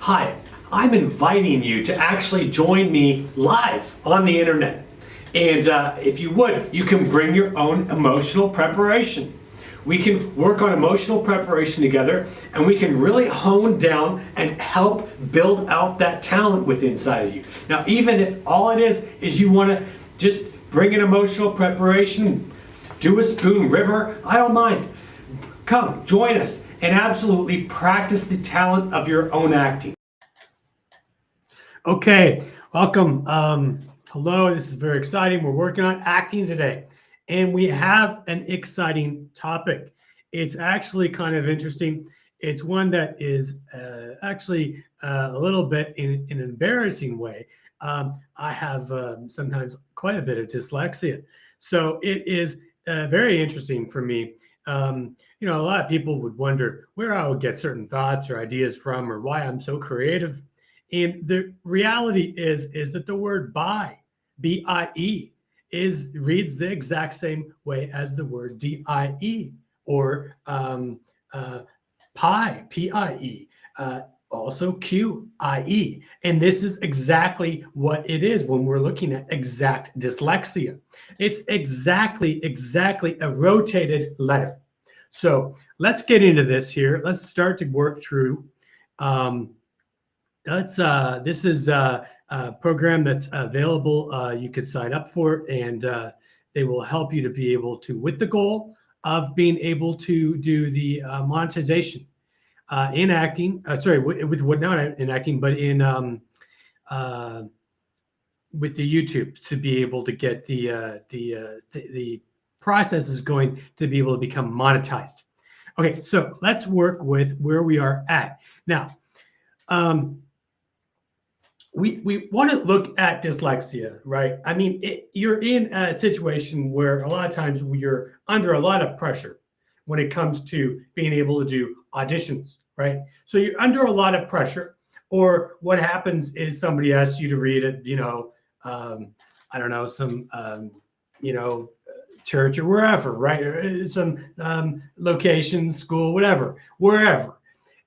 Hi, I'm inviting you to actually join me live on the internet. And if you would, you can bring your own emotional preparation. We can work on emotional preparation together, and we can really hone down and help build out that talent within inside of you. Now, even if all it is you want to just bring an emotional preparation, do a spoon river, I don't mind. Come, join us, and absolutely practice the talent of your own acting. Okay, welcome. Hello, this is very exciting. We're working on acting today, and we have an exciting topic. It's actually kind of interesting. It's one that is actually a little bit in an embarrassing way. I have sometimes quite a bit of dyslexia, so it is very interesting for me. You know, a lot of people would wonder where I would get certain thoughts or ideas from, or why I'm so creative. And the reality is that the word buy, B-I-E, reads the exact same way as the word D-I-E, or pie, P-I-E, also Q-I-E. And this is exactly what it is when we're looking at exact dyslexia. It's exactly a rotated letter. So let's get into this here. Let's start to work through. This is a program that's available. You could sign up for it, and they will help you to be able to, with the goal of being able to do the monetization in acting. With what, not in acting, but in with the YouTube, to be able to get the process is going to be able to become monetized. Okay, so let's work with where we are at now. We want to look at dyslexia, right? I mean, you're in a situation where a lot of times you're under a lot of pressure when it comes to being able to do auditions, right? So you're under a lot of pressure, or what happens is somebody asks you to read it, I don't know, some, church or wherever, right? Or some location, school, whatever, wherever.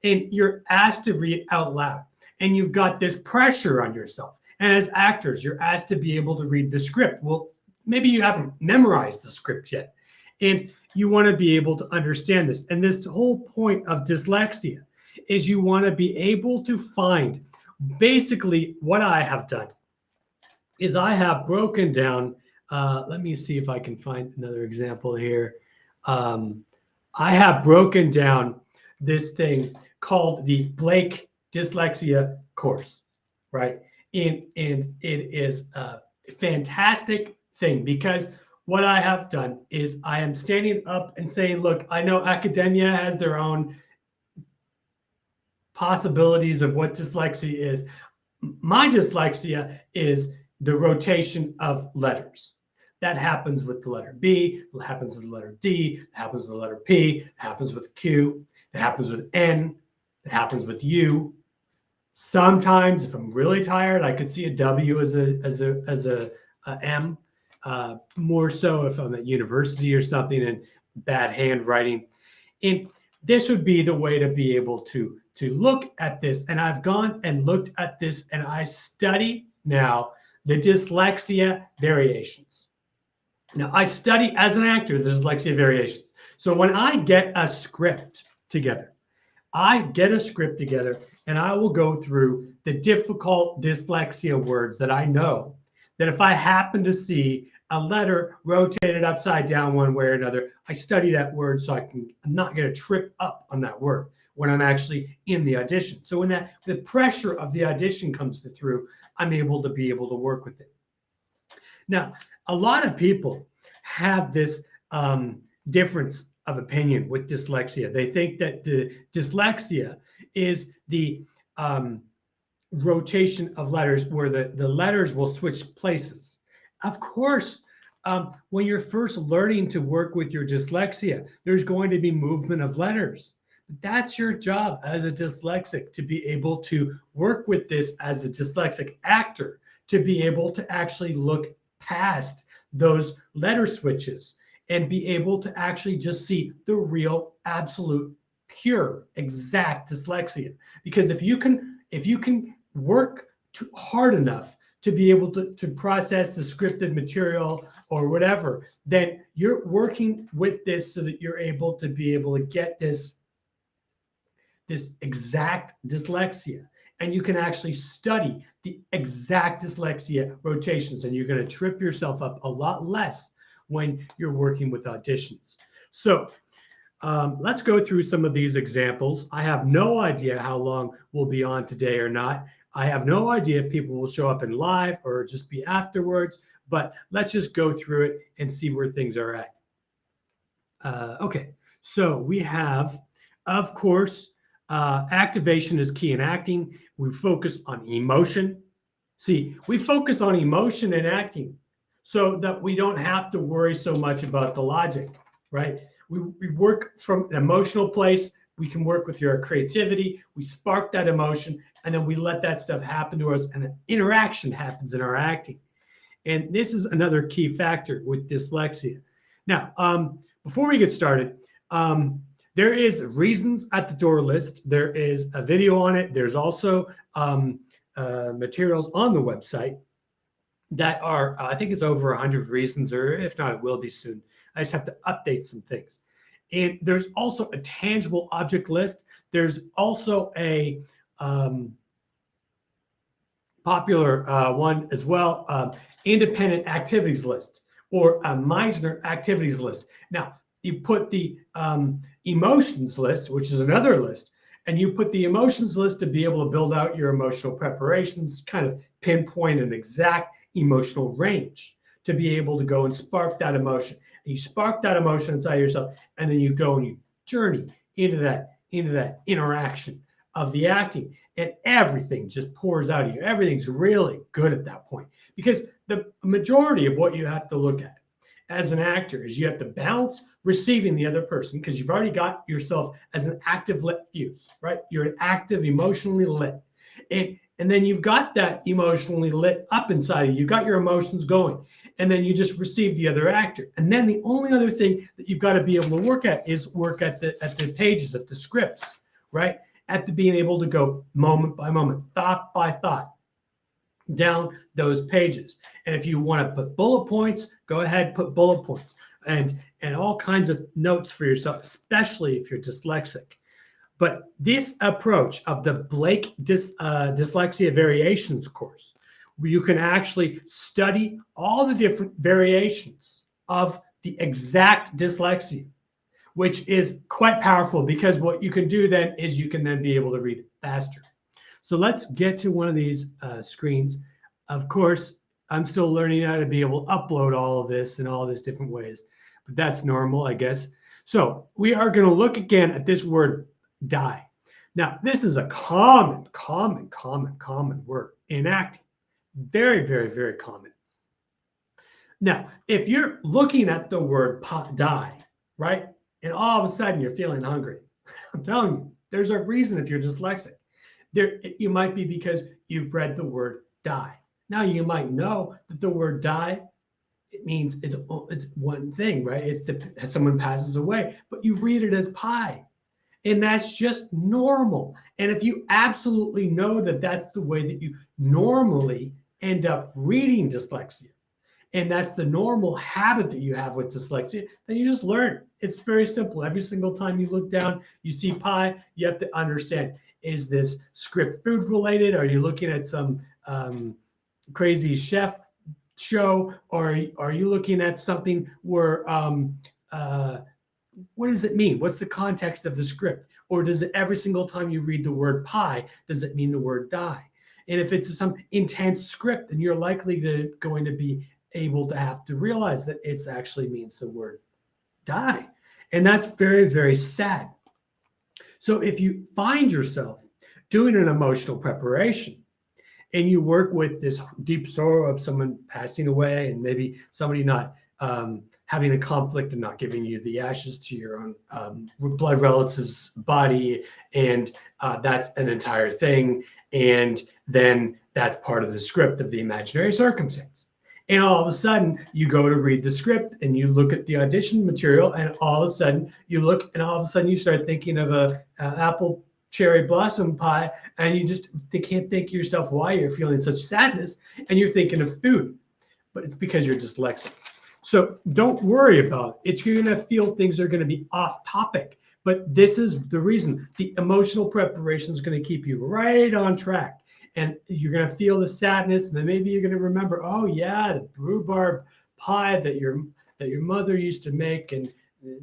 And you're asked to read out loud. And you've got this pressure on yourself. And as actors, you're asked to be able to read the script. Well, maybe you haven't memorized the script yet, and you want to be able to understand this. And this whole point of dyslexia is you want to be able to find, basically what I have done is I have broken down, let me see if I can find another example here. I have broken down this thing called the Blake Dyslexia course, right? And it is a fantastic thing, because what I have done is I am standing up and saying, look, I know academia has their own possibilities of what dyslexia is. My dyslexia is the rotation of letters. That happens with the letter B, it happens with the letter D, it happens with the letter P, it happens with Q, it happens with N, it happens with U. Sometimes, if I'm really tired, I could see a W as a M. More so if I'm at university or something and bad handwriting. And this would be the way to be able to look at this. And I've gone and looked at this, and I study now the dyslexia variations. Now, I study as an actor the dyslexia variations. So when I get a script together, and I will go through the difficult dyslexia words that I know that if I happen to see a letter rotated upside down one way or another, I study that word so I'm not going to trip up on that word when I'm actually in the audition. So when the pressure of the audition comes through, I'm able to work with it. Now, a lot of people have this difference of opinion with dyslexia. They think that the dyslexia is the rotation of letters, where the letters will switch places. Of course, when you're first learning to work with your dyslexia, there's going to be movement of letters. That's your job as a dyslexic, to be able to work with this as a dyslexic actor, to be able to actually look past those letter switches and be able to actually just see the real, absolute, pure, exact dyslexia. Because if if you can work hard enough to be able to process the scripted material or whatever, then you're working with this so that you're able to get this exact dyslexia. And you can actually study the exact dyslexia rotations, and you're going to trip yourself up a lot less when you're working with auditions. So let's go through some of these examples. I have no idea how long we'll be on today or not. I have no idea if people will show up in live or just be afterwards, but let's just go through it and see where things are at. Okay, so we have, of course, activation is key in acting. We focus on emotion. See, we focus on emotion in acting so that we don't have to worry so much about the logic, right? We work from an emotional place. We can work with your creativity. We spark that emotion, and then we let that stuff happen to us, and an interaction happens in our acting. And this is another key factor with dyslexia. Now, before we get started, there is reasons at the door list. There is a video on it. There's also materials on the website that are, I think it's over 100 reasons, or if not, it will be soon. I just have to update some things. And there's also a tangible object list. There's also a popular one as well, independent activities list, or a Meisner activities list. Now, you put the emotions list, which is another list, and you put the emotions list to be able to build out your emotional preparations, kind of pinpoint an exact emotional range to be able to go and spark that emotion. And you spark that emotion inside yourself, and then you go and you journey into that interaction of the acting, and everything just pours out of you. Everything's really good at that point, because the majority of what you have to look at as an actor is you have to balance receiving the other person, because you've already got yourself as an active lit fuse, right? You're an active, emotionally lit. And then you've got that emotionally lit up inside of you. You've got your emotions going. And then you just receive the other actor. And then the only other thing that you've got to be able to work at is work at the pages, at the scripts, right? At the being able to go moment by moment, thought by thought, down those pages. And if you want to put bullet points, go ahead, put bullet points and all kinds of notes for yourself, especially if you're dyslexic. But this approach of the Blake Dyslexia Variations course, where you can actually study all the different variations of the exact dyslexia, which is quite powerful, because what you can do then is you can then be able to read it faster. So let's get to one of these screens. Of course, I'm still learning how to be able to upload all of this in all these different ways, but that's normal, I guess. So we are going to look again at this word die. Now, this is a common word in acting. Very, very, very common. Now, if you're looking at the word die, right, and all of a sudden you're feeling hungry, I'm telling you, there's a reason if you're dyslexic. You might be because you've read the word die. Now, you might know that the word die, it means it's one thing, right? It's someone passes away, but you read it as pie. And that's just normal. And if you absolutely know that that's the way that you normally end up reading dyslexia, and that's the normal habit that you have with dyslexia, then you just learn. It's very simple. Every single time you look down, you see pie, you have to understand, is this script food related? Are you looking at some crazy chef show? Or are you looking at something where what does it mean? What's the context of the script? Or does it, every single time you read the word pie, does it mean the word die? And if it's some intense script, then you're likely going to be able to have to realize that it actually means the word die. And that's very, very sad. So if you find yourself doing an emotional preparation and you work with this deep sorrow of someone passing away, and maybe somebody not having a conflict and not giving you the ashes to your own blood relative's body, and that's an entire thing, and then that's part of the script of the imaginary circumstance. And all of a sudden, you go to read the script and you look at the audition material, and all of a sudden you look, and all of a sudden you start thinking of a apple cherry blossom pie, and you just can't think to yourself why you're feeling such sadness, and you're thinking of food, but it's because you're dyslexic. So don't worry about it. You're going to feel things are going to be off topic, but this is the reason. The emotional preparation is going to keep you right on track, and you're going to feel the sadness, and then maybe you're going to remember, oh yeah, the rhubarb pie that your mother used to make, and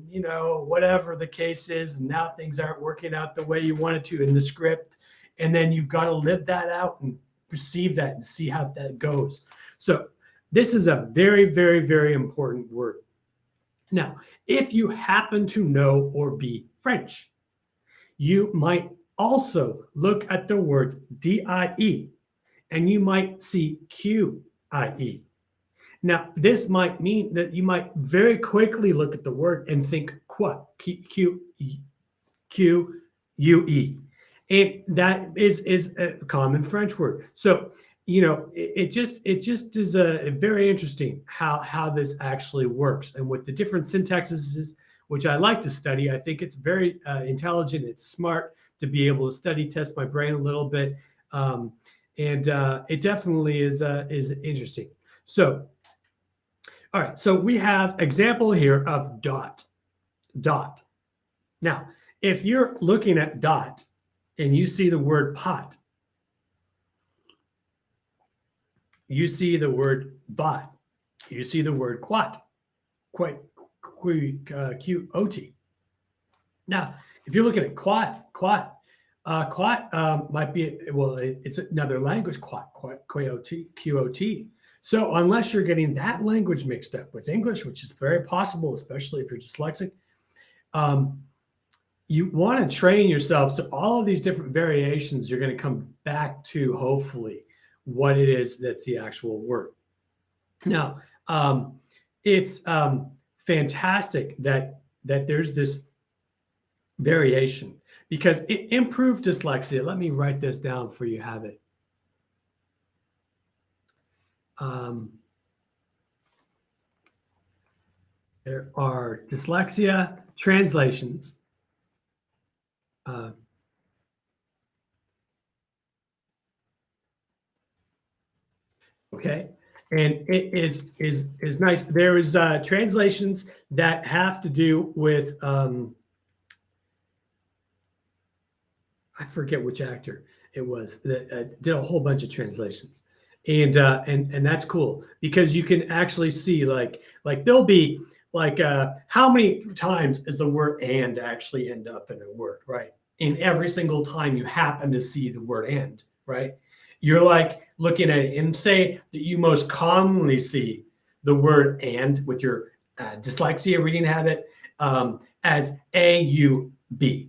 you know, whatever the case is, and now things aren't working out the way you wanted to in the script, and then you've got to live that out and perceive that and see how that goes. So this is a very, very, very important word. Now, if you happen to know or be French, you might also look at the word DIE, and you might see QIE. Now, this might mean that you might very quickly look at the word and think quoi, Q-U-E. And that is a common French word. So, you know, it just is a very interesting how this actually works. And with the different syntaxes, which I like to study, I think it's very intelligent. It's smart to be able to study, test my brain a little bit. And it definitely is interesting. So, all right, so we have example here of dot. Now, if you're looking at dot and you see the word pot, you see the word bot, you see the word quat, Q-O-T. Now, if you're looking at quat might be, well, it's another language, Q-O-T. So unless you're getting that language mixed up with English, which is very possible, especially if you're dyslexic, you want to train yourself. So all of these different variations, you're going to come back to, hopefully, what it is that's the actual word. Now, it's fantastic that there's this variation, because it improved dyslexia. Let me write this down for you, have it. There are dyslexia translations. Okay, and it is nice. There is translations that have to do with I forget which actor it was that did a whole bunch of translations. And that's cool, because you can actually see like there'll be like how many times is the word and actually end up in a word, right? And every single time you happen to see the word and, right? You're like looking at it, and say that you most commonly see the word and with your dyslexia reading habit as A-U-B,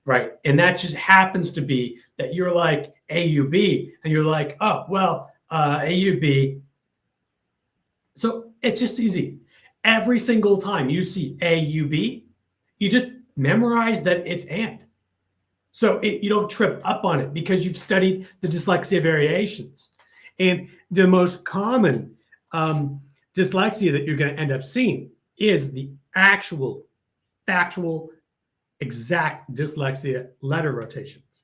right? And that just happens to be that you're like A-U-B, and you're like, oh, well, A-U-B. So it's just easy. Every single time you see A-U-B, you just memorize that it's and. So you don't trip up on it, because you've studied the dyslexia variations. And the most common dyslexia that you're going to end up seeing is the actual, factual, exact dyslexia letter rotations.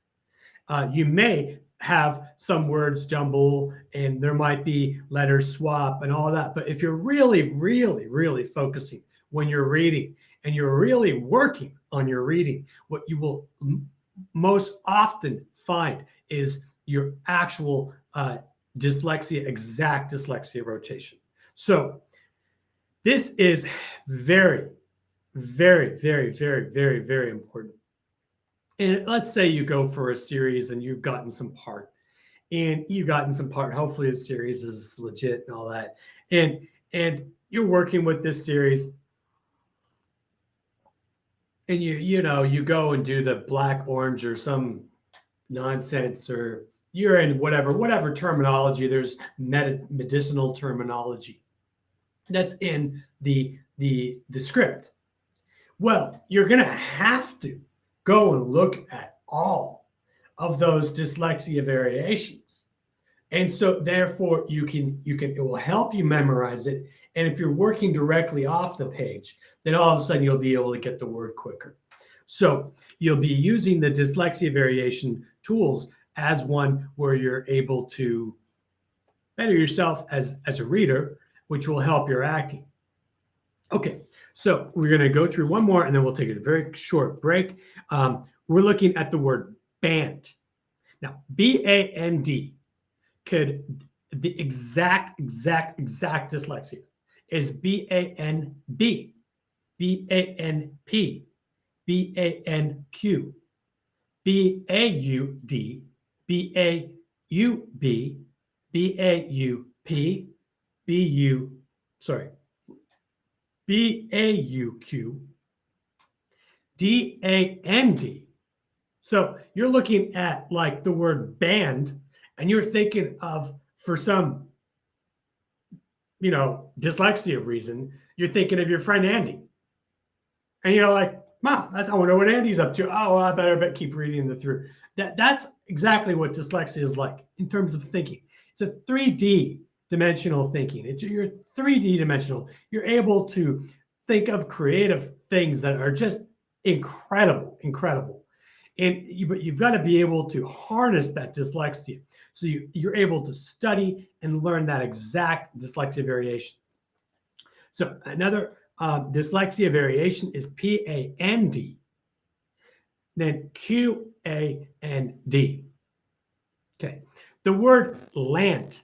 You may have some words jumble, and there might be letter swap and all that. But if you're really, really, really focusing when you're reading, and you're really working on your reading, what you will most often find is your actual dyslexia, exact dyslexia rotation. So this is very, very, very, very, very, very important. And let's say you go for a series and you've gotten some part, hopefully the series is legit and all that. And you're working with this series, and you know, you go and do the black, orange, or some nonsense, or you're in whatever terminology. There's medicinal terminology that's in the script. Well, you're going to have to go and look at all of those dyslexia variations. And so therefore it will help you memorize it. And if you're working directly off the page, then all of a sudden you'll be able to get the word quicker. So you'll be using the dyslexia variation tools as one where you're able to better yourself as a reader, which will help your acting. Okay, so we're going to go through one more and then we'll take a very short break. We're looking at the word band. Now, B-A-N-D could the exact dyslexia is B-A-N-B, B-A-N-P, B-A-N-Q, B-A-U-D, B-A-U-B, B-A-U-P, B-A-U-Q, D-A-N-D. So you're looking at like the word band and you're thinking of, for some, dyslexia reason, you're thinking of your friend Andy. And you're like, Mom, I wonder what Andy's up to. Oh, well, I better keep reading the through. That's exactly what dyslexia is like in terms of thinking. It's a 3D dimensional thinking. You're 3D dimensional. You're able to think of creative things that are just incredible. But you've got to be able to harness that dyslexia. So you're able to study and learn that exact dyslexia variation. So another dyslexia variation is P-A-N-D, then Q-A-N-D. Okay, the word land.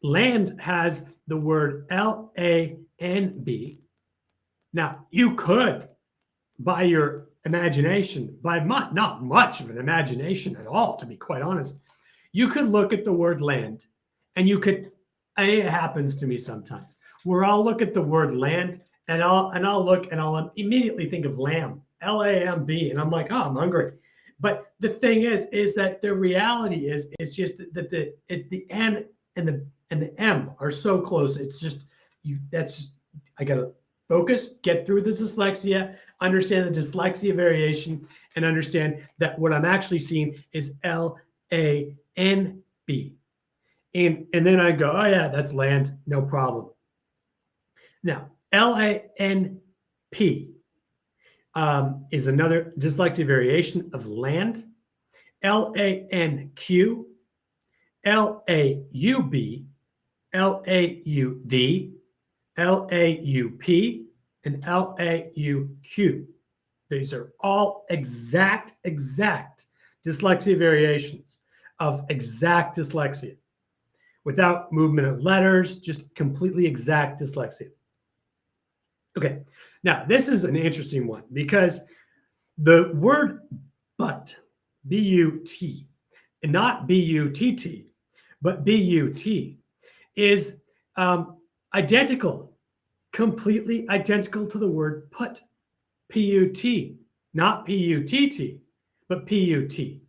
Land has the word L-A-N-B. Now, you could, by your imagination, by not much of an imagination at all, to be quite honest, you could look at the word land and it happens to me sometimes, where I'll look at the word land and I'll immediately think of lamb, L-A-M-B, and I'm like, oh, I'm hungry. But the thing is that the reality is, it's just that the N and the M are so close. It's just I gotta focus, get through the dyslexia, understand the dyslexia variation, and understand that what I'm actually seeing is L-A-N-B. And then I go, oh yeah, that's land, no problem. Now, L-A-N-P is another dyslexia variation of land. L-A-N-Q, L-A-U-B, L-A-U-D, L-A-U-P, and L-A-U-Q. These are all exact dyslexia variations of exact dyslexia without movement of letters, just completely exact dyslexia. Okay, now this is an interesting one because the word but, B-U-T, and not B-U-T-T, but B-U-T, is completely identical to the word put, P-U-T, not P-U-T-T, but P-U-T.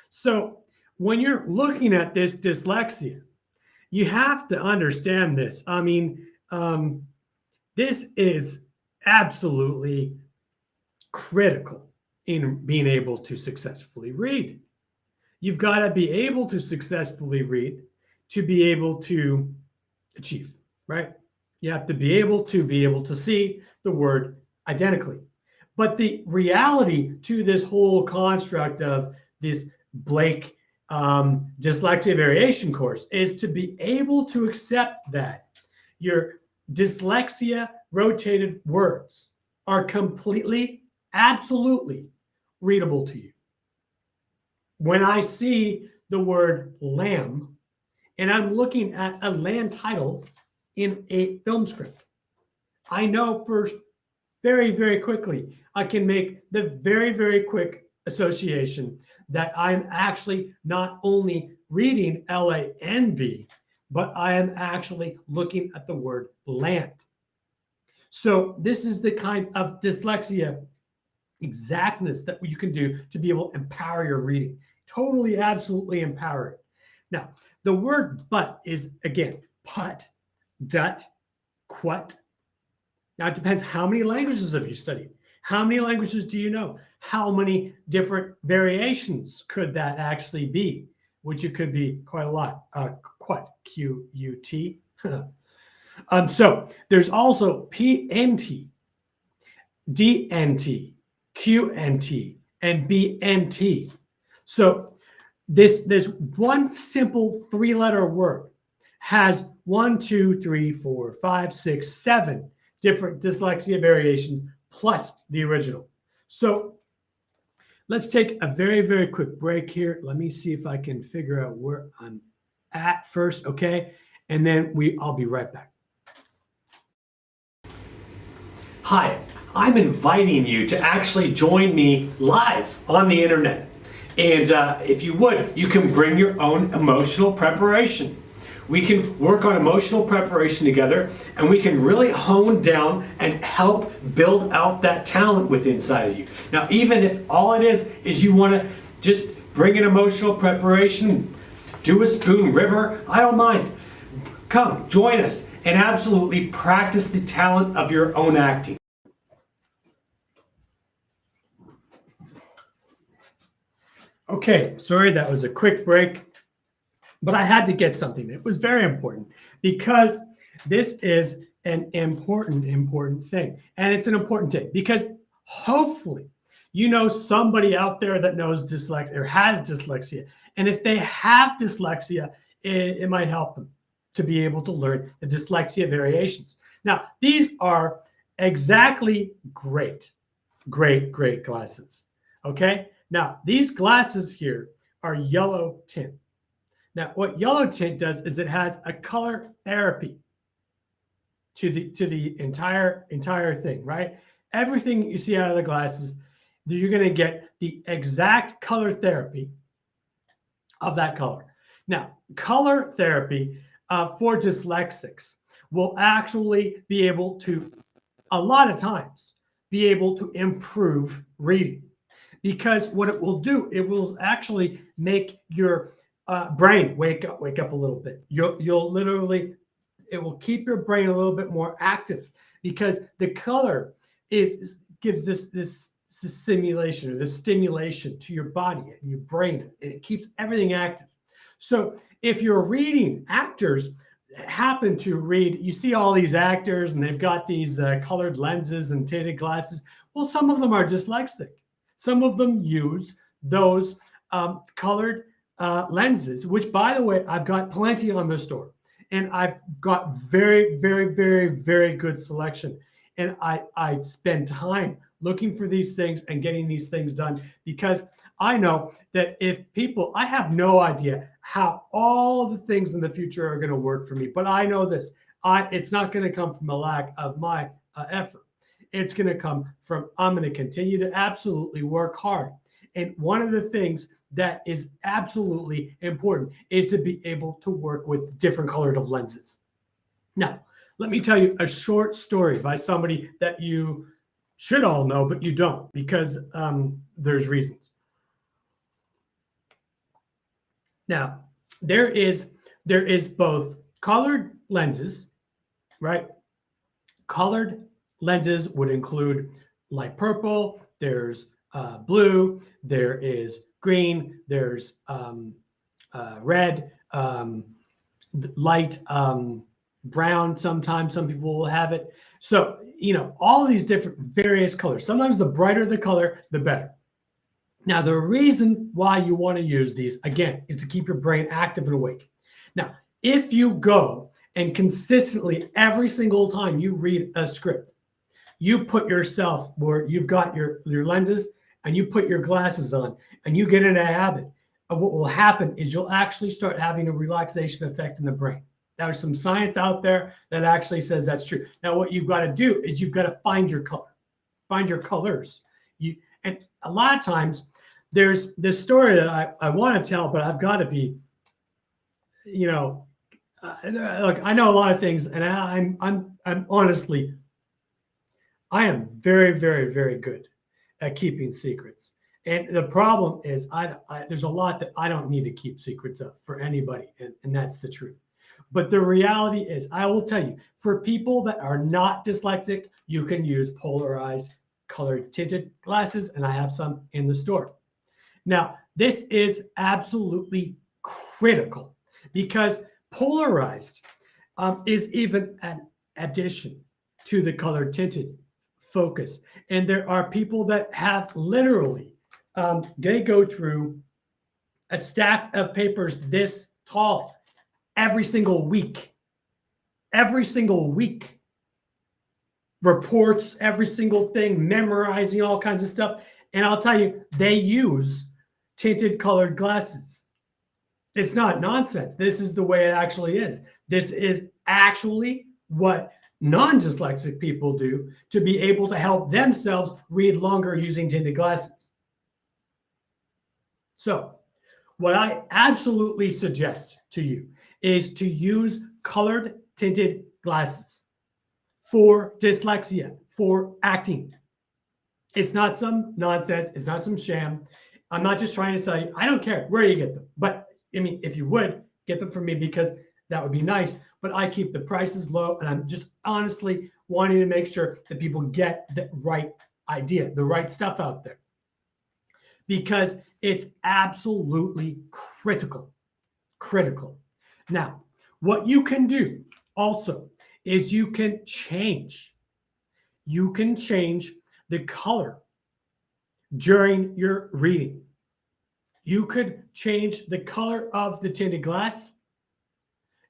So when you're looking at this dyslexia, you have to understand this. I mean, this is absolutely critical in being able to successfully read. You've got to be able to successfully read to be able to achieve, right? You have to be able to see the word identically. But the reality to this whole construct of this Blake dyslexia variation course is to be able to accept that your dyslexia rotated words are completely, absolutely readable to you. When I see the word lamb and I'm looking at a land title in a film script, I know first very, very quickly, I can make the very, very quick association that I'm actually not only reading L-A-N-B, but I am actually looking at the word land. So this is the kind of dyslexia exactness that you can do to be able to empower your reading. Totally, absolutely empower it. Now, the word but is, again, put, dut, quut. Now, it depends how many languages have you studied? How many languages do you know? How many different variations could that actually be? Which it could be quite a lot. Quut, Q-U-T. So there's also P-N-T, D-N-T, QNT, and BNT. So this one simple 3-letter word has 1, 2, 3, 4, 5, 6, 7 different dyslexia variations plus the original. So let's take a very, very quick break here. Let me see if I can figure out where I'm at first, okay? And then I'll be right back. Hi, I'm inviting you to actually join me live on the internet. And if you would, you can bring your own emotional preparation. We can work on emotional preparation together, and we can really hone down and help build out that talent within inside of you. Now, even if all it is you want to just bring an emotional preparation, do a spoon river, I don't mind. Come, join us, and absolutely practice the talent of your own acting. Okay, sorry, that was a quick break, but I had to get something. It was very important because this is an important thing. And it's an important thing because hopefully you know somebody out there that knows dyslexia or has dyslexia. And if they have dyslexia, it might help them to be able to learn the dyslexia variations. Now, these are exactly great glasses, okay? Now, these glasses here are yellow tint. Now, what yellow tint does is it has a color therapy to the entire thing, right? Everything you see out of the glasses, you're going to get the exact color therapy of that color. Now, color therapy for dyslexics will actually be able to, a lot of times, be able to improve reading. Because what it will do, it will actually make your brain wake up a little bit. You'll literally, it will keep your brain a little bit more active because the color gives this simulation or this stimulation to your body and your brain, and it keeps everything active. So if you're reading, actors happen to read, you see all these actors and they've got these colored lenses and tinted glasses. Well, some of them are dyslexic. Some of them use those colored lenses, which, by the way, I've got plenty on the store. And I've got very good selection. And I spend time looking for these things and getting these things done because I know that if people, I have no idea how all the things in the future are going to work for me, but I know this, it's not going to come from a lack of my effort. It's going to come from, I'm going to continue to absolutely work hard. And one of the things that is absolutely important is to be able to work with different colored lenses. Now, let me tell you a short story by somebody that you should all know, but you don't because there's reasons. Now, there is both colored lenses, right? Colored lenses would include light purple, there's blue, there is green, there's red, light brown. Sometimes some people will have it. So, you know, all these different various colors. Sometimes the brighter the color, the better. Now, the reason why you want to use these, again, is to keep your brain active and awake. Now, if you go and consistently every single time you read a script, you put yourself where you've got your lenses and you put your glasses on and you get in a habit, what will happen is you'll actually start having a relaxation effect in the brain. There's some science out there that actually says that's true. Now, what you've got to do is you've got to find your color, find your colors. And a lot of times there's this story that I want to tell, but I've got to be, you know, look, I know a lot of things, and I'm honestly, I am very good at keeping secrets. And the problem is there's a lot that I don't need to keep secrets of for anybody, and that's the truth. But the reality is, I will tell you, for people that are not dyslexic, you can use polarized colored tinted glasses, and I have some in the store. Now, this is absolutely critical because polarized is even an addition to the colored tinted focus. And there are people that have literally, they go through a stack of papers this tall every single week. Every single week. Reports, every single thing, memorizing all kinds of stuff. And I'll tell you, they use tinted colored glasses. It's not nonsense. This is the way it actually is. This is actually what non-dyslexic people do to be able to help themselves read longer using tinted glasses. So what I absolutely suggest to you is to use colored tinted glasses for dyslexia, for acting. It's not some nonsense. It's not some sham. I'm not just trying to sell you. I don't care where you get them. But I mean, if you would, get them from me because that would be nice. But I keep the prices low, and I'm just honestly wanting to make sure that people get the right idea, the right stuff out there. Because it's absolutely critical. Critical. Now, what you can do also is you can change the color during your reading. You could change the color of the tinted glass,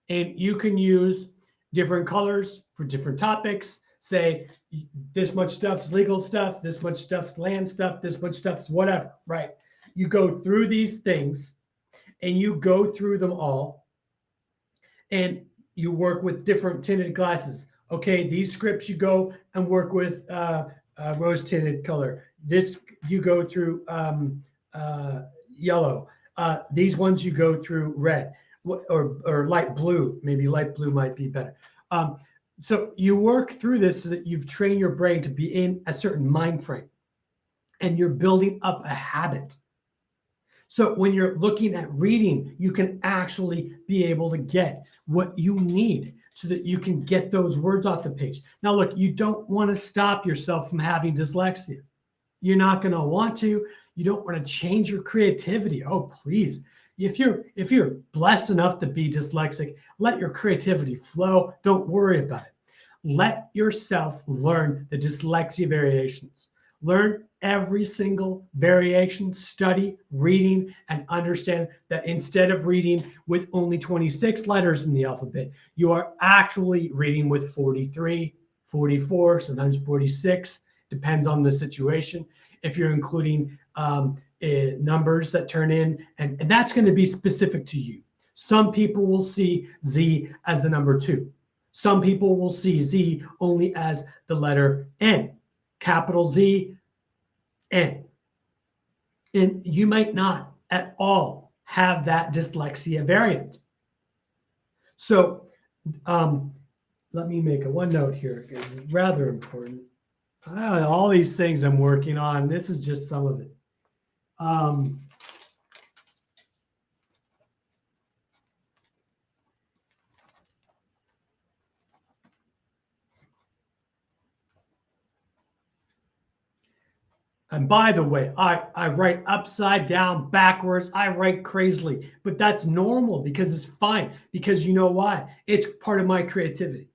and you can use different colors for different topics. Say this much stuff's legal stuff, this much stuff's land stuff, this much stuff's whatever, right? You go through these things and you go through them all and you work with different tinted glasses. Okay, these scripts you go and work with rose tinted color. This you go through yellow. These ones you go through red or light blue. Maybe light blue might be better. So you work through this so that you've trained your brain to be in a certain mind frame and you're building up a habit. So when you're looking at reading, you can actually be able to get what you need so that you can get those words off the page. Now, look, you don't want to stop yourself from having dyslexia. You're not going to want to. You don't want to change your creativity. Oh, please. If you're blessed enough to be dyslexic, let your creativity flow. Don't worry about it. Let yourself learn the dyslexia variations. Learn every single variation, study, reading, and understand that instead of reading with only 26 letters in the alphabet, you are actually reading with 43, 44, sometimes 46, depends on the situation. If you're including numbers that turn in, and that's going to be specific to you. Some people will see Z as the number 2. Some people will see Z only as the letter N, capital Z, N. And you might not at all have that dyslexia variant. So let me make one note here. It's rather important. All these things I'm working on, this is just some of it. And by the way, I write upside down, backwards. I write crazily, but that's normal because it's fine. Because you know why? It's part of my creativity.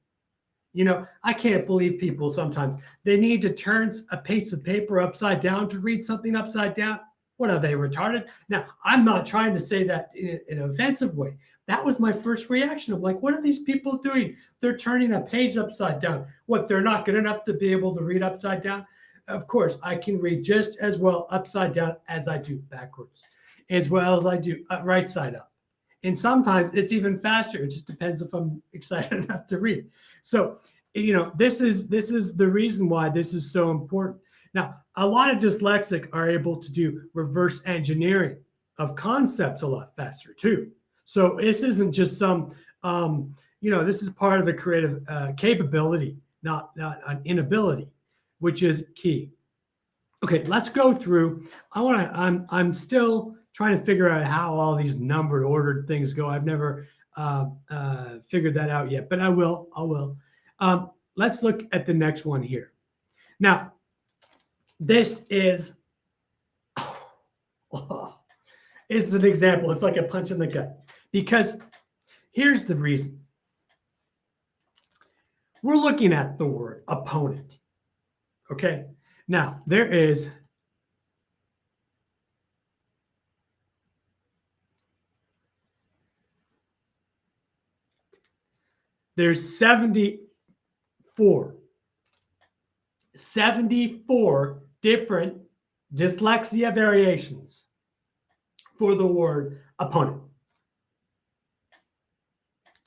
You know, I can't believe people sometimes. They need to turn a piece of paper upside down to read something upside down. What are they, retarded? Now, I'm not trying to say that in an offensive way. That was my first reaction. I'm like, what are these people doing? They're turning a page upside down. What, they're not good enough to be able to read upside down? Of course, I can read just as well upside down as I do backwards, as well as I do right side up. And sometimes it's even faster. It just depends if I'm excited enough to read. So, you know, this is the reason why this is so important. Now, a lot of dyslexic are able to do reverse engineering of concepts a lot faster too. So this isn't just some, you know, this is part of the creative capability, not an inability, which is key. Okay, let's go through. I'm still trying to figure out how all these numbered, ordered things go. I've never figured that out yet, but I will. Let's look at the next one here. Now, this is is an example. It's like a punch in the gut because here's the reason. We're looking at the word opponent. Okay. Now, there's 74 different dyslexia variations for the word opponent.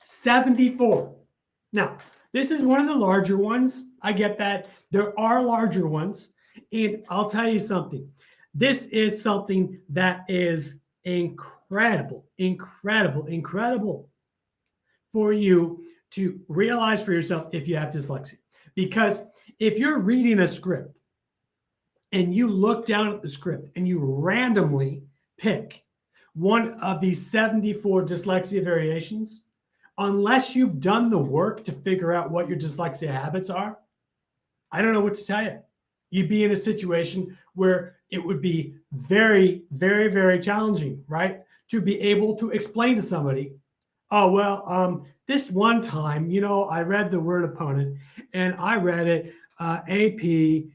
74. Now, this is one of the larger ones. I get that. There are larger ones. And I'll tell you something. This is something that is incredible for you to realize for yourself if you have dyslexia. Because if you're reading a script and you look down at the script and you randomly pick one of these 74 dyslexia variations, unless you've done the work to figure out what your dyslexia habits are, I don't know what to tell you. You'd be in a situation where it would be very challenging, right? To be able to explain to somebody, oh, well, this one time, I read the word opponent and I read it APQONEUT.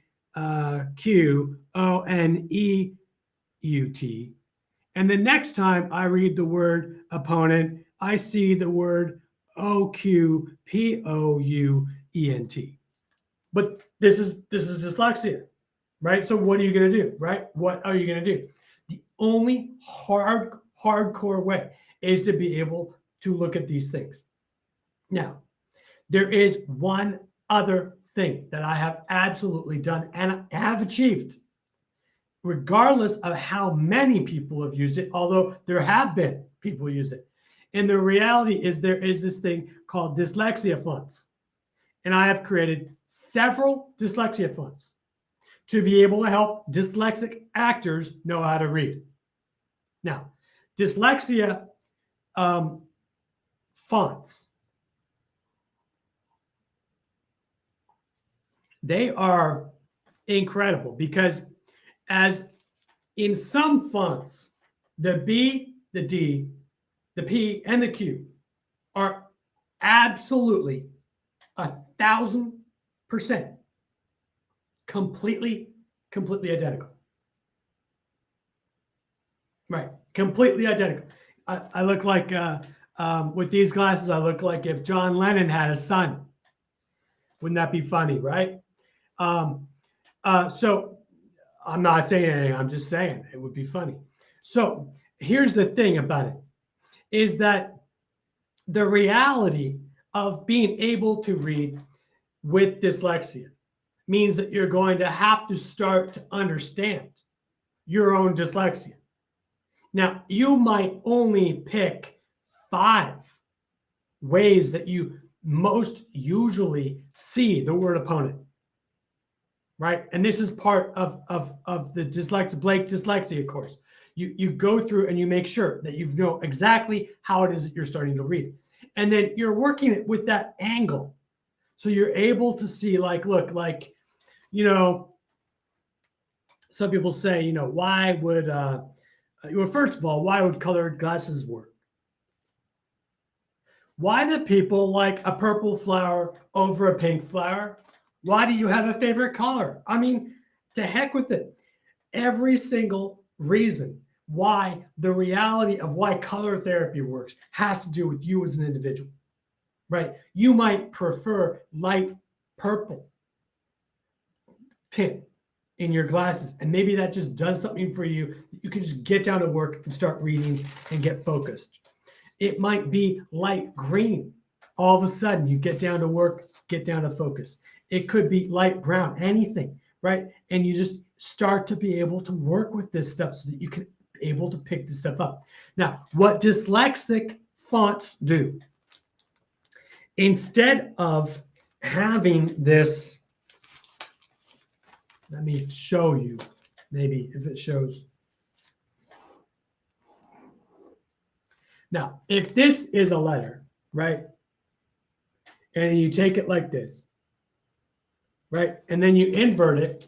And the next time I read the word opponent, I see the word OQPOUENT. But this is dyslexia, right? So what are you going to do, right? What are you going to do? The only hardcore way is to be able to look at these things. Now, there is one other thing that I have absolutely done and have achieved, regardless of how many people have used it, although there have been people who use it. And the reality is there is this thing called Dyslexia Funds. And I have created several dyslexia funds to be able to help dyslexic actors know how to read. Now, dyslexia fonts, they are incredible because as in some fonts, the B, the D, the P, and the Q are absolutely 1,000% completely identical. Right, completely identical. I look like, with these glasses, I look like if John Lennon had a son. Wouldn't that be funny, right? So I'm not saying anything. I'm just saying it would be funny. So here's the thing about it, is that the reality of being able to read with dyslexia means that you're going to have to start to understand your own dyslexia. Now, you might only pick 5 ways that you most usually see the word opponent, right? And this is part of the Blake dyslexia course. You go through and you make sure that you know exactly how it is that you're starting to read. And then you're working it with that angle. So you're able to see, like, look, like, some people say, why would, well, first of all, why would colored glasses work? Why do people like a purple flower over a pink flower? Why do you have a favorite color? I mean, to heck with it. Every single reason why the reality of why color therapy works has to do with you as an individual, right? You might prefer light purple tint in your glasses, and maybe that just does something for you. You can just get down to work and start reading and get focused. It might be light green. All of a sudden, you get down to work, get down to focus. It could be light brown, anything, right? And you just start to be able to work with this stuff so that you can be able to pick this stuff up. Now, what dyslexic fonts do, instead of having this, let me show you, maybe if it shows. Now, if this is a letter, right, and you take it like this, right, and then you invert it,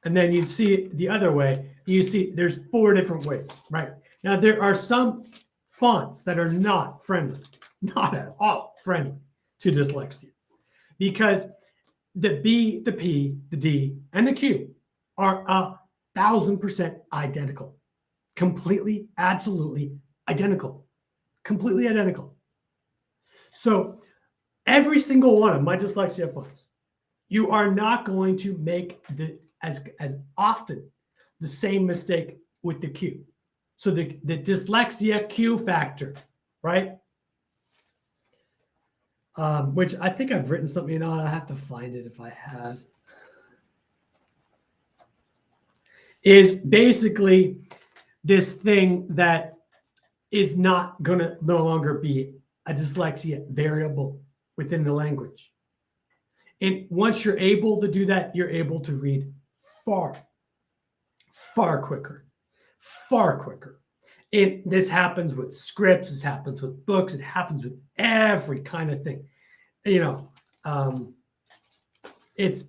and then you'd see it the other way, you see there's 4 different ways, right? Now, there are some fonts that are not friendly, not at all friendly to dyslexia. because the B, the P, the D, and the Q are 1,000% identical. Completely, absolutely identical. Completely identical. So every single one of my dyslexia funds, you are not going to make as often the same mistake with the Q. So the dyslexia Q factor, right? Which I think I've written something on. I have to find it if I have. Is basically this thing that is not going to no longer be a dyslexia variable within the language. And once you're able to do that, you're able to read far, far quicker, far quicker. And this happens with scripts, this happens with books, it happens with every kind of thing. You know, it's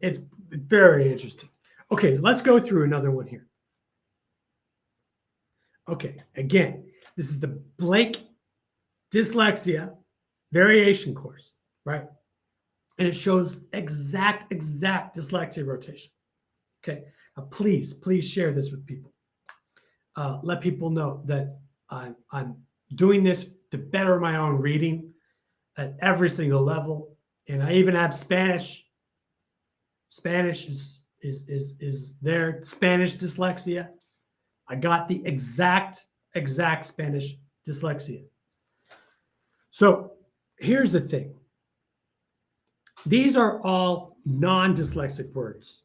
very interesting. Okay, let's go through another one here. Okay, again, this is the Blake Dyslexia Variation course, right? And it shows exact dyslexia rotation. Okay, now please share this with people. Let people know that I'm doing this to better my own reading at every single level, and I even have Spanish. Spanish is there. Spanish dyslexia. I got the exact Spanish dyslexia. So here's the thing. These are all non-dyslexic words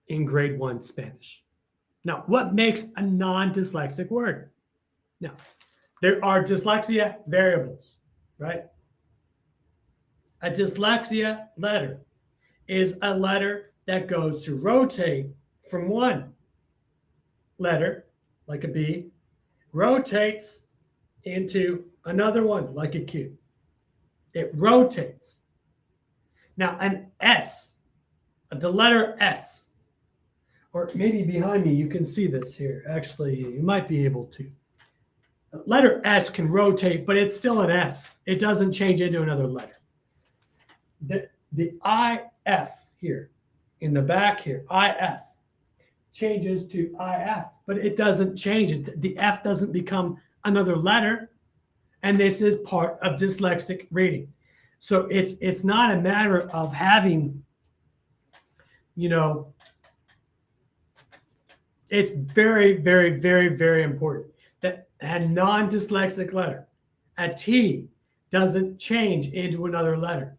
in grade 1 Spanish. Now, what makes a non-dyslexic word? Now, there are dyslexia variables, right? A dyslexia letter is a letter that goes to rotate from one letter, like a B, rotates into another one, like a Q. It rotates. Now, an S, the letter S, or maybe behind me, you can see this here. Actually, you might be able to. The letter S can rotate, but it's still an S. It doesn't change into another letter. The IF here, in the back here, IF, changes to IF, but it doesn't change it. The F doesn't become another letter, and this is part of dyslexic reading. So it's not a matter of having, you know, it's very, very, very, very important that a non-dyslexic letter, a T, doesn't change into another letter.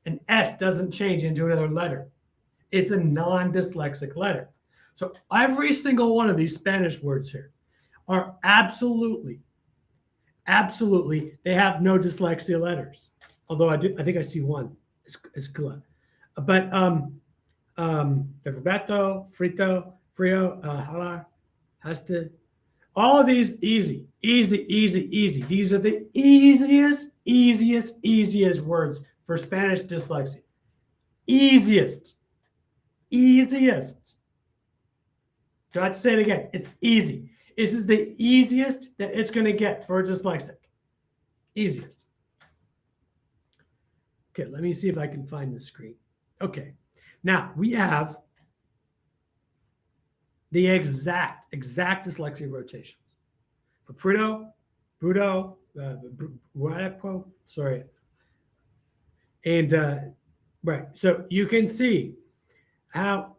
An S doesn't change into another letter. It's a non-dyslexic letter. So every single one of these Spanish words here are absolutely, they have no dyslexia letters. Although I think I see one. It's good. But verbato, frito, frio, hala, hasta, all of these easy. These are the easiest words for Spanish dyslexia. Easiest. Do I have to say it again? It's easy. This is the easiest that it's going to get for a dyslexic. Easiest. Okay, let me see if I can find the screen. Okay, now we have the exact dyslexia rotations for Bruto, sorry. And right, so you can see how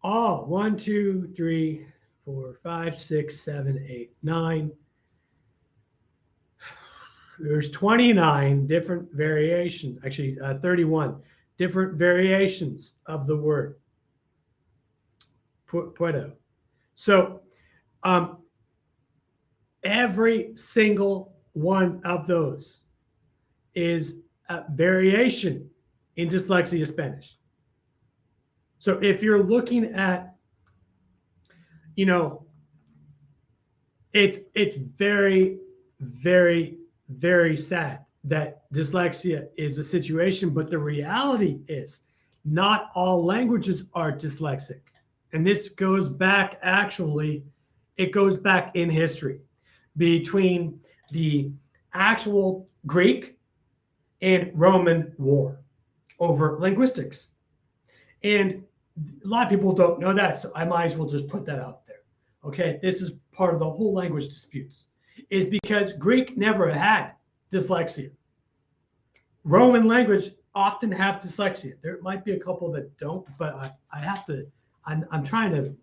all 1, 2, 3, 4, 5, 6, 7, 8, 9. There's 29 different variations, actually 31 different variations of the word puedo. So every single one of those is a variation in dyslexia Spanish. So if you're looking at, you know, it's very, very, very sad that dyslexia is a situation, but the reality is not all languages are dyslexic. And this goes back, actually, it goes back in history between the actual Greek and Roman war. over linguistics. And a lot of people don't know that, so I might as well just put that out there. Okay, this is part of the whole language disputes, is because Greek never had dyslexia. Roman language often have dyslexia. There might be a couple that don't, but I have to, I'm trying to,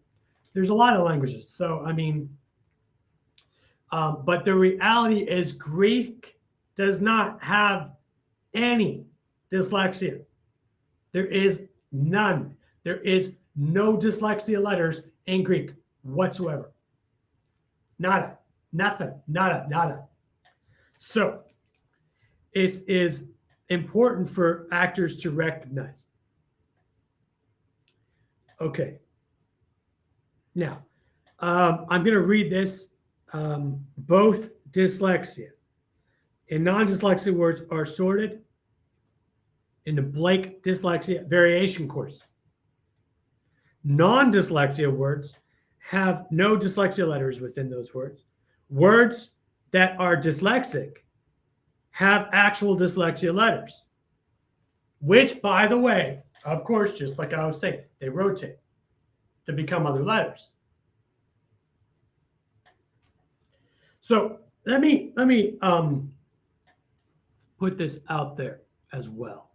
there's a lot of languages. So, I mean, but the reality is Greek does not have any dyslexia. There is none. There is no dyslexia letters in Greek whatsoever. Nada, nothing, nada, nada. So it is important for actors to recognize. Okay. Now, I'm going to read this. Both dyslexia and non-dyslexia words are sorted in the Blake Dyslexia Variation course. Non-dyslexia words have no dyslexia letters within those words. Words that are dyslexic have actual dyslexia letters, which, by the way, of course, just like I was saying, they rotate to become other letters. So let me put this out there as well.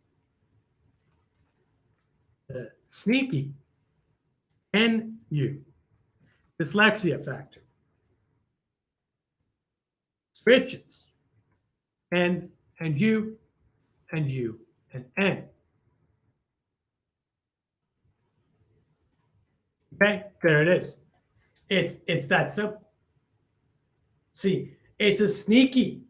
The sneaky NU dyslexia factor switches N and U and U and N. Okay, there it is. It's that simple. See, it's a sneaky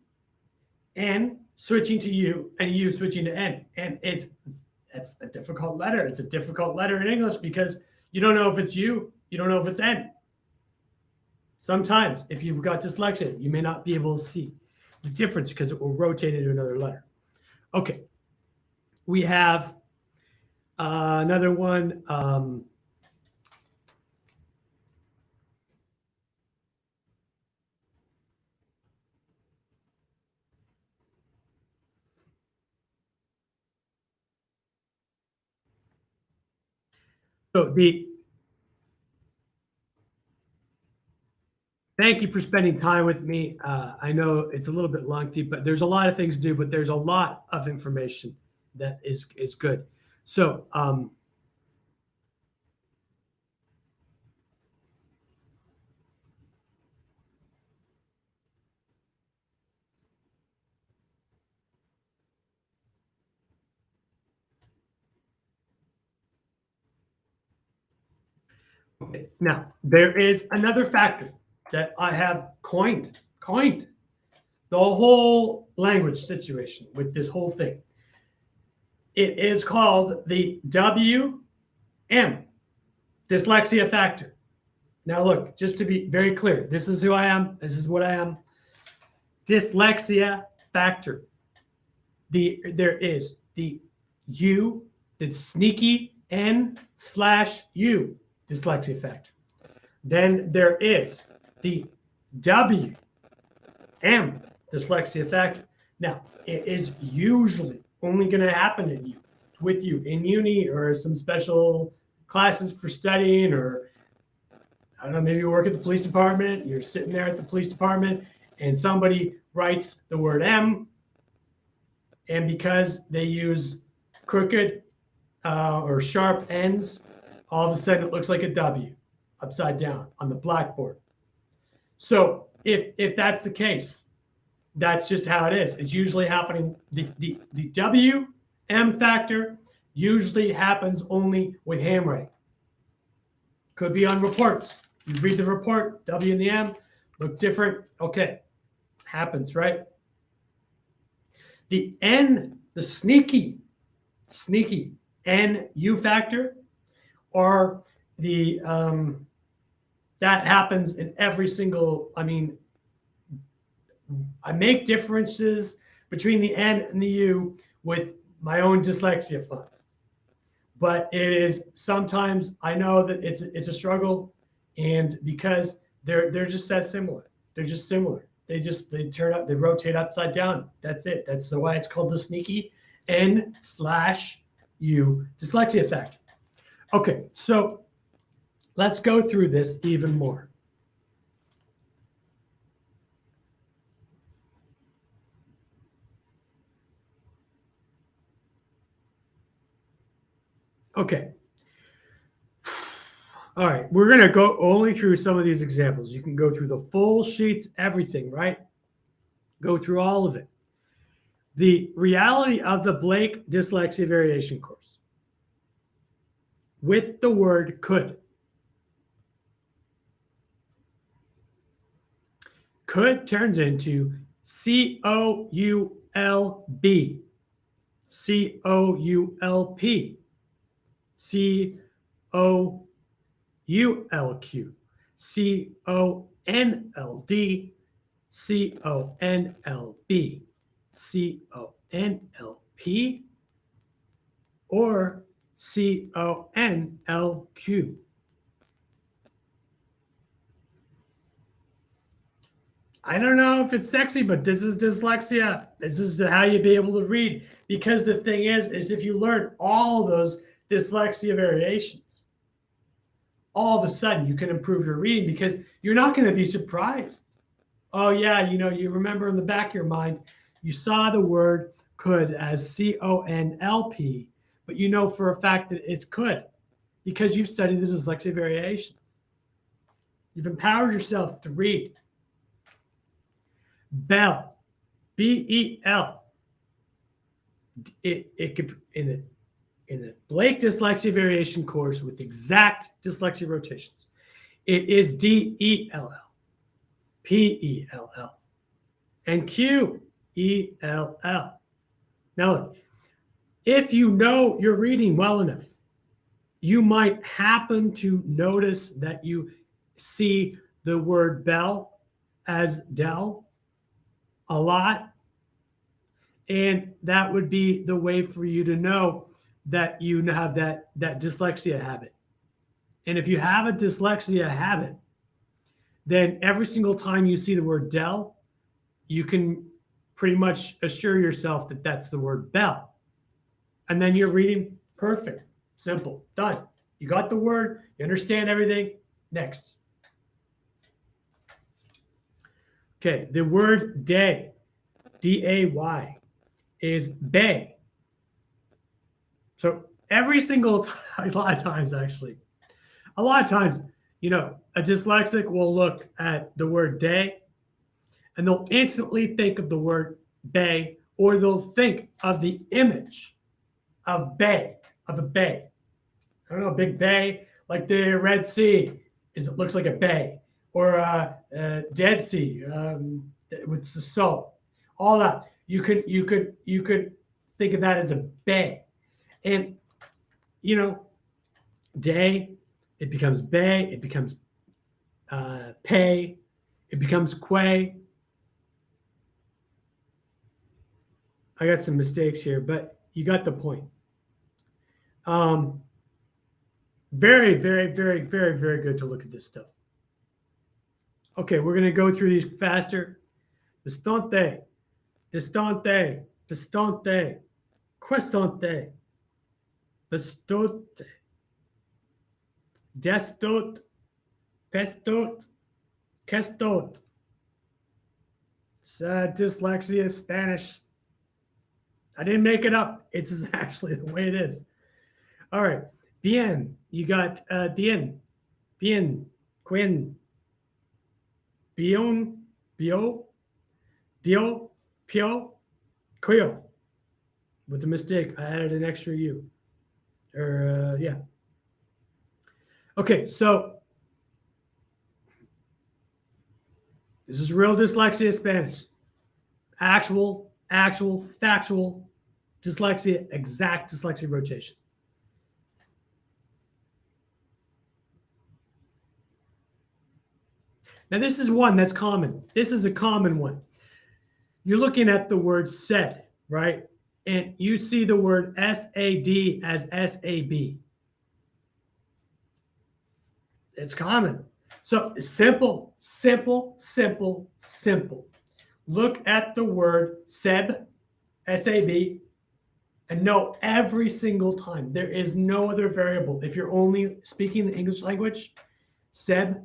N switching to U and U switching to N. And that's a difficult letter. It's a difficult letter in English because you don't know if it's U, you don't know if it's N. Sometimes, if you've got dyslexia, you may not be able to see the difference because it will rotate into another letter. Okay, we have another one. So thank you for spending time with me. I know it's a little bit lengthy, but there's a lot of things to do, but there's a lot of information that is good. So okay, now there is another factor that I have coined the whole language situation with this whole thing. It is called the WM dyslexia factor. Now look, just to be very clear, this is who I am. This is what I am. Dyslexia factor. There is the U, the sneaky N/U dyslexia factor. Then there is the WM dyslexia factor. Now, it is usually only going to happen with you in uni or some special classes for studying, or I don't know, maybe you work at the police department, you're sitting there at the police department and somebody writes the word M, and because they use crooked or sharp ends, all of a sudden it looks like a W upside down on the blackboard. So if that's the case, that's just how it is. It's usually happening. The WM factor usually happens only with handwriting. Could be on reports. You read the report, W and the M look different. Okay, happens, right? The N, the sneaky NU factor, or the that happens in every single. I mean, I make differences between the N and the U with my own dyslexia funds, but it is sometimes I know that it's a struggle, and because they're just that similar. They're just similar. They turn up, they rotate upside down. That's it. That's why it's called the sneaky N/U you dyslexia factor. Okay, so let's go through this even more. Okay. All right, we're going to go only through some of these examples. You can go through the full sheets, everything, right? Go through all of it. The reality of the Blake Dyslexia Variation course with the word could. Could turns into C-O-U-L-B, C-O-U-L-P, C-O-U-L-Q, C-O-N-L-D, C-O-N-L-B, C-O-N-L-P, or C-O-N-L-Q. I don't know if it's sexy, but this is dyslexia. This is how you be able to read. Because the thing is if you learn all those dyslexia variations, all of a sudden you can improve your reading because you're not going to be surprised. Oh, yeah, you remember in the back of your mind, you saw the word could as C-O-N-L-P, but you know for a fact that it's could because you've studied the dyslexia variations. You've empowered yourself to read. Bell, B-E-L. It could in the Blake Dyslexia Variation course with exact dyslexia rotations. It is D-E-L-L, P-E-L-L, and Q-E-L-L. Now look, if you know your reading well enough, you might happen to notice that you see the word bell as Dell a lot. And that would be the way for you to know that you have that dyslexia habit. And if you have a dyslexia habit, then every single time you see the word Dell, you can pretty much assure yourself that that's the word bell. And then you're reading perfect, simple, done. You got the word, you understand everything. Next. Okay, the word day, D-A-Y, is bay. So every single time, a lot of times, a dyslexic will look at the word day and they'll instantly think of the word bay, or they'll think of the image of bay, of a bay. I don't know, a big bay, like the Red Sea, it looks like a bay, or Dead Sea with the salt, all that. You could think of that as a bay, and day, it becomes bay, it becomes pay, it becomes quay. I got some mistakes here, but you got the point. Very, very, very, very, very good to look at this stuff. Okay, we're going to go through these faster. Distante, distante, distante, croissante, bestote, destote, pestote, questote. It's dyslexia Spanish. I didn't make it up. It's actually the way it is. All right. Bien. You got bien, quin, bion, bio, dio, pio, quio. With a mistake, I added an extra U. Yeah. Okay, so this is real dyslexia Spanish. Actual, factual dyslexia, exact dyslexia rotation. Now, this is one that's common. This is a common one. You're looking at the word said, right? And you see the word S-A-D as S-A-B. It's common. So simple, simple, simple, simple. Look at the word SEB, S-A-B, and know every single time. There is no other variable. If you're only speaking the English language, Seb,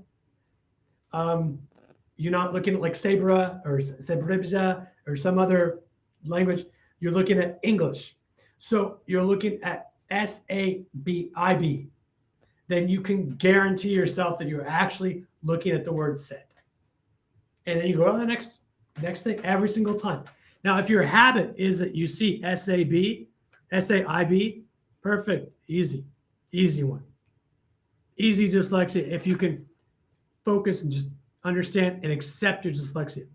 you're not looking at like Sabra or Sebribja or some other language. You're looking at English. So you're looking at SABIB. Then you can guarantee yourself that you're actually looking at the word said. And then you go to the next thing every single time. Now, if your habit is that you see SAIB, perfect, easy one. Easy dyslexia if you can focus and just understand and accept your dyslexia.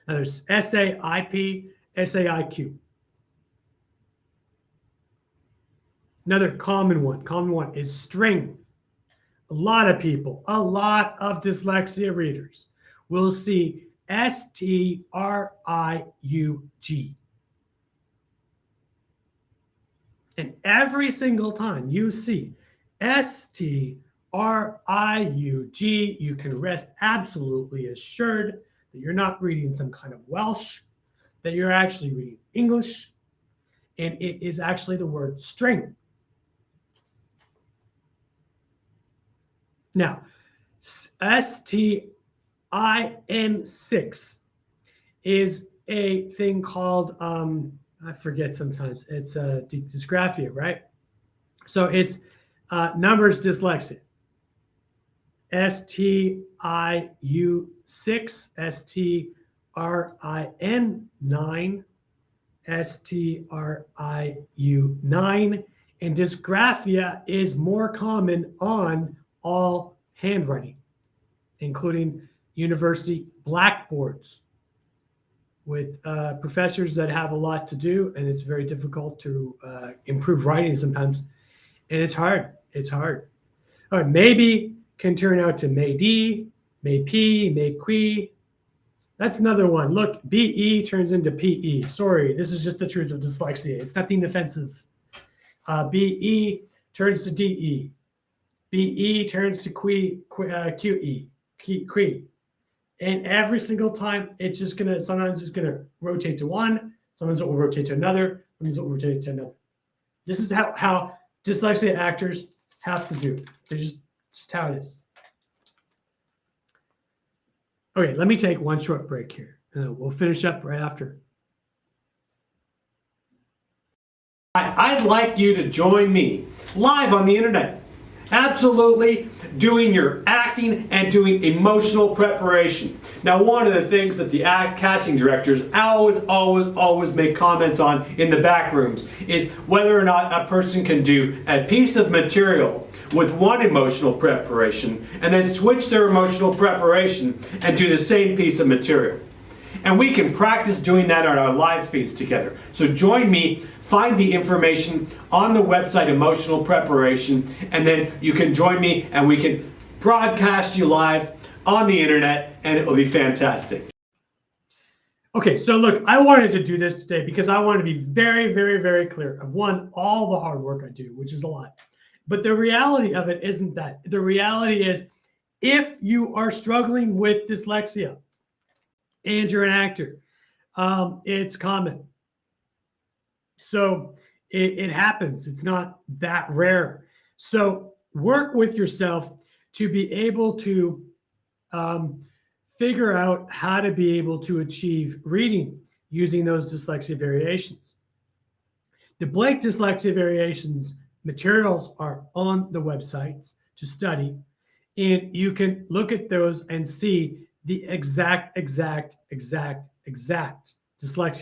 Now there's SAIP, SAIQ. Another common one is string. A lot of people, a lot of dyslexia readers will see STRIUG. And every single time you see STRIUG, you can rest absolutely assured that you're not reading some kind of Welsh, that you're actually reading English, and it is actually the word string. Now, STIN6 is a thing called, I forget sometimes, it's dysgraphia, right? So it's numbers dyslexia. STIU6, STRIN9, STRIU9, and dysgraphia is more common on all handwriting, including university blackboards with professors that have a lot to do, and it's very difficult to improve writing sometimes, and it's hard. All right, maybe can turn out to maybe, mayp, mayque. That's another one. Look, BE turns into PE. Sorry, this is just the truth of dyslexia. It's nothing offensive. BE turns to DE. BE turns to QE. And every single time, it's just going to, sometimes it's going to rotate to one, sometimes it will rotate to another, sometimes it will rotate to another. This is how dyslexia actors have to do it. They're just how it is. Okay, let me take one short break here, and we'll finish up right after. I'd like you to join me live on the internet, absolutely doing your acting and doing emotional preparation. Now, one of the things that the casting directors always make comments on in the back rooms is whether or not a person can do a piece of material with one emotional preparation and then switch their emotional preparation and do the same piece of material. And we can practice doing that on our live feeds together. So join me, find the information on the website Emotional Preparation, and then you can join me and we can broadcast you live on the internet, and it will be fantastic. Okay, so look, I wanted to do this today because I want to be very, very, very clear of one, all the hard work I do, which is a lot. But the reality of it isn't that. The reality is, if you are struggling with dyslexia and you're an actor, it's common. So it happens. It's not that rare. So work with yourself to be able to figure out how to be able to achieve reading using those dyslexia variations. The Blake Dyslexia Variations materials are on the websites to study, and you can look at those and see the exact dyslexia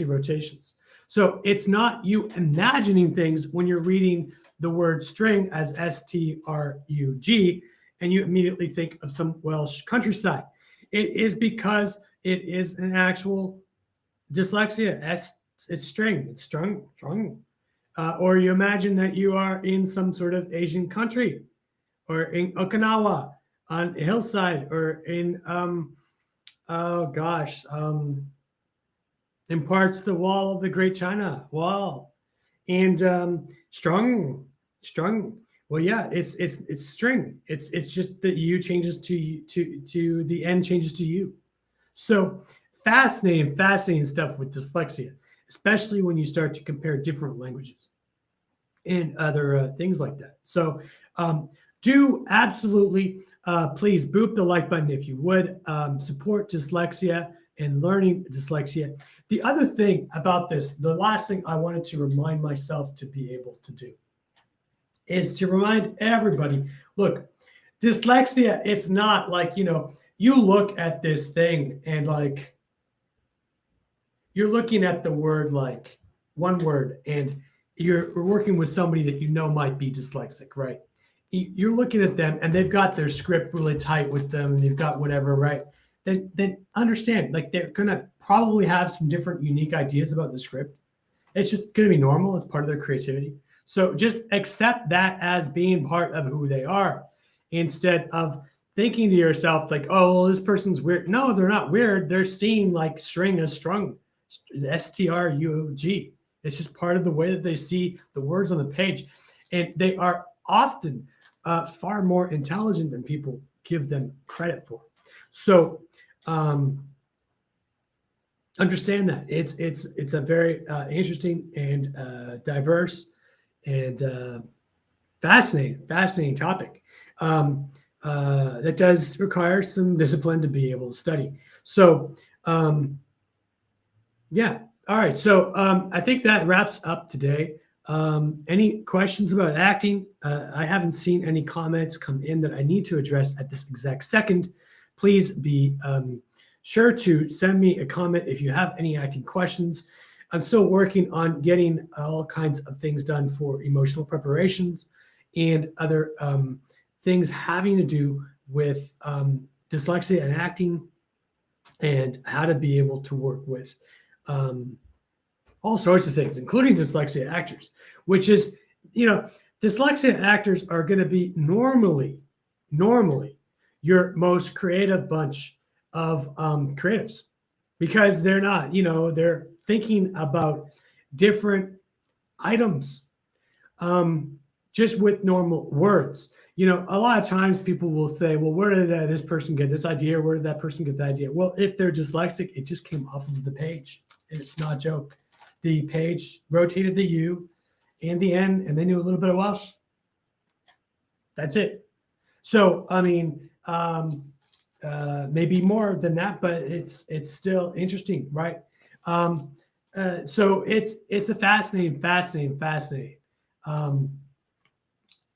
rotations. So it's not you imagining things when you're reading the word string as STRUG and you immediately think of some Welsh countryside. It is because it is an actual dyslexia. It's string, it's strung. Or you imagine that you are in some sort of Asian country, or in Okinawa on a hillside, or in in parts of the wall of the Great China Wall, and strung. Well, yeah, it's string. It's just the U changes to the N changes to U. So fascinating stuff with dyslexia. especially when you start to compare different languages and other things like that. So do absolutely, please boop the like button if you would. Support dyslexia and learning dyslexia. The other thing about this, the last thing I wanted to remind myself to be able to do is to remind everybody, look, dyslexia, it's not like, you look at this thing and like, you're looking at the word, like one word, and you're working with somebody that might be dyslexic, right? You're looking at them and they've got their script really tight with them and they've got whatever, right? Then understand, like, they're going to probably have some different unique ideas about the script. It's just going to be normal. It's part of their creativity. So just accept that as being part of who they are, instead of thinking to yourself like, oh, well, this person's weird. No, they're not weird. They're seeing like string as strung, STRUG. It's just part of the way that they see the words on the page. And they are often far more intelligent than people give them credit for. So understand that it's a very interesting and diverse and fascinating topic that does require some discipline to be able to study. So yeah. All right. So I think that wraps up today. Any questions about acting? I haven't seen any comments come in that I need to address at this exact second. Please be sure to send me a comment if you have any acting questions. I'm still working on getting all kinds of things done for emotional preparations and other things having to do with dyslexia and acting, and how to be able to work with all sorts of things, including dyslexia actors, which is, dyslexia actors are going to be normally your most creative bunch of creatives, because they're not, they're thinking about different items just with normal words. A lot of times people will say, well, where did this person get this idea? Where did that person get that idea? Well, if they're dyslexic, it just came off of the page. And it's not a joke. The page rotated the U and the N, and they knew a little bit of Welsh. That's it. So, I mean, maybe more than that, but it's still interesting, right? So it's a fascinating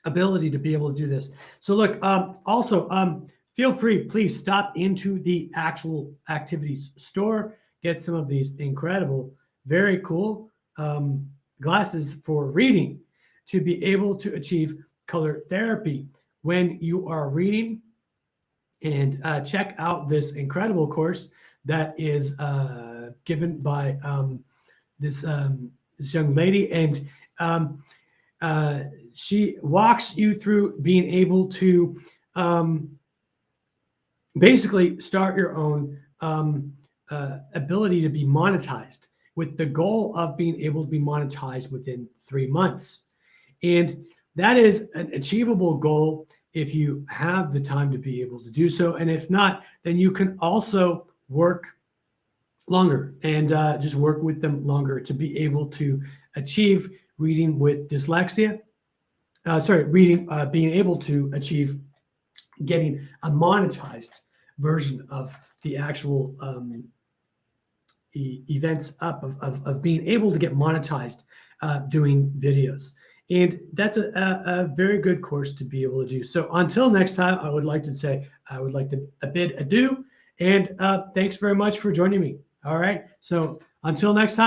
ability to be able to do this. So look, also, feel free, please stop into the actual activities store, get some of these incredible, very cool glasses for reading to be able to achieve color therapy when you are reading. And check out this incredible course that is given by this young lady. And she walks you through being able to basically start your own ability to be monetized, with the goal of being able to be monetized within 3 months. And that is an achievable goal if you have the time to be able to do so. And if not, then you can also work longer and just work with them longer to be able to achieve reading with dyslexia. Being able to achieve getting a monetized version of the actual events up of being able to get monetized doing videos. And that's a very good course to be able to do. So until next time, I would like to bid adieu. And thanks very much for joining me. All right. So until next time.